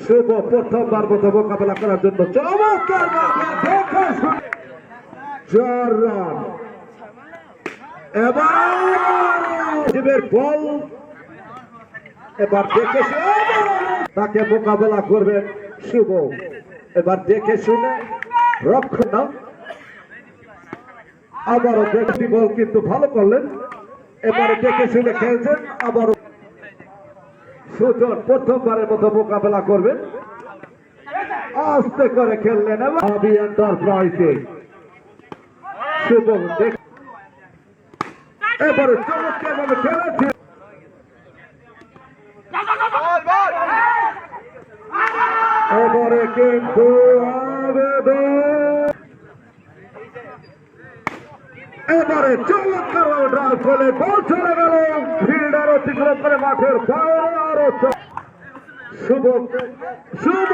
শুভ প্রথমবার মতো মোকাবেলা করার জন্য চমৎকার 4 রান। এবার বল এবার দেখে তাকে মোকাবেলা করবেন শুভ। এবার দেখে শুনে রক্ষণ আবারও দেখি বল কিন্তু ভালো করলেন। এবারে দেখে শুনে খেলছেন আবারও সুজন প্রথমবারের মতো মোকাবেলা করবেন। আস্তে করে খেললেন আবি এন্টারপ্রাইজে শুভ। এবারে চমৎকার ভাবে খেলেছে। এবারে কিন্তু এবারে চমৎকার ড্রাইভ করে বল চলে গেল ফিল্ডার অতিক্রম করে মাঠের বাইরে। আরো শুভ শুভ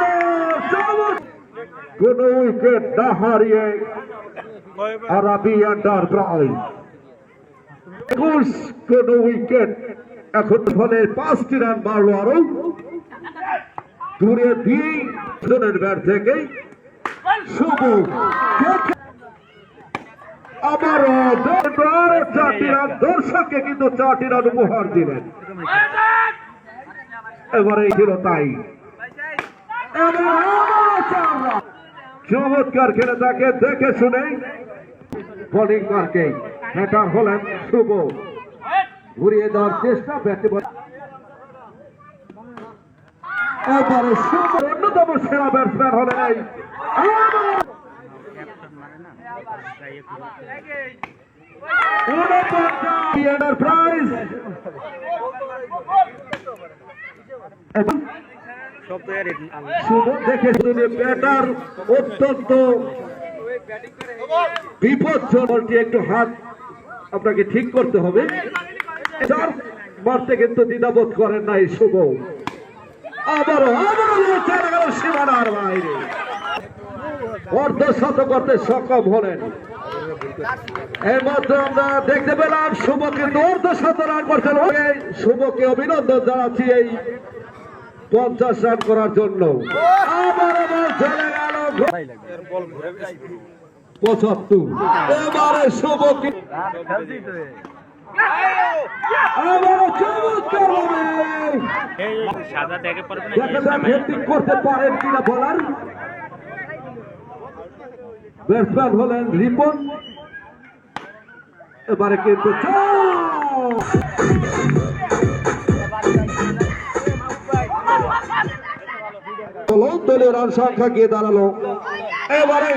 কোন উইকেট না হারিয়ে আরবি এন্টারপ্রাইজ 21 কোন উইকেট। এখন ফলে 5টি রান মারলো আরো দূরে 2 জনের ব্যাট থেকে শুভ। আবারও 4টি রান দর্শককে কিন্তু 4টি রান উপহার দিলেন। এবারে ছিল তাই চমৎকার খেলে তাকে দেখে শুনে বোলিং মার্কে ব্যাটার হলেন শুভ। ঘুরিয়ে দেওয়ার চেষ্টা ব্যাটে এবারে শুভ অন্যতম সেরা ব্যাটসম্যান হলেন এই এন্টারপ্রাইজ। শুভ দেখে শুনে ব্যাটার অত্যন্ত বিপজ্জনক। বলটি একটু হাত আপনাকে ঠিক করতে হবে। মারতে কিন্তু দ্বিধাবোধ করেন নাই শুভ। আবারও চলে গেল সীমানার বাইরে। অর্ধশত করতে সক্ষম হলেন। এই মাত্র আমরা দেখতে পেলাম শুভ কিন্তু অর্ধশত রান করছেন। শুভকে অভিনন্দন জানাচ্ছি এই 50 রান করার জন্য। আবারও চলে গেল 75। এবারে শুভ করতে পারেন কিনা বলার। ব্যাটসম্যান হলেন রিপন। এবারে কিন্তু দলীয় রান সংখ্যা গিয়ে দাঁড়ালো এবারে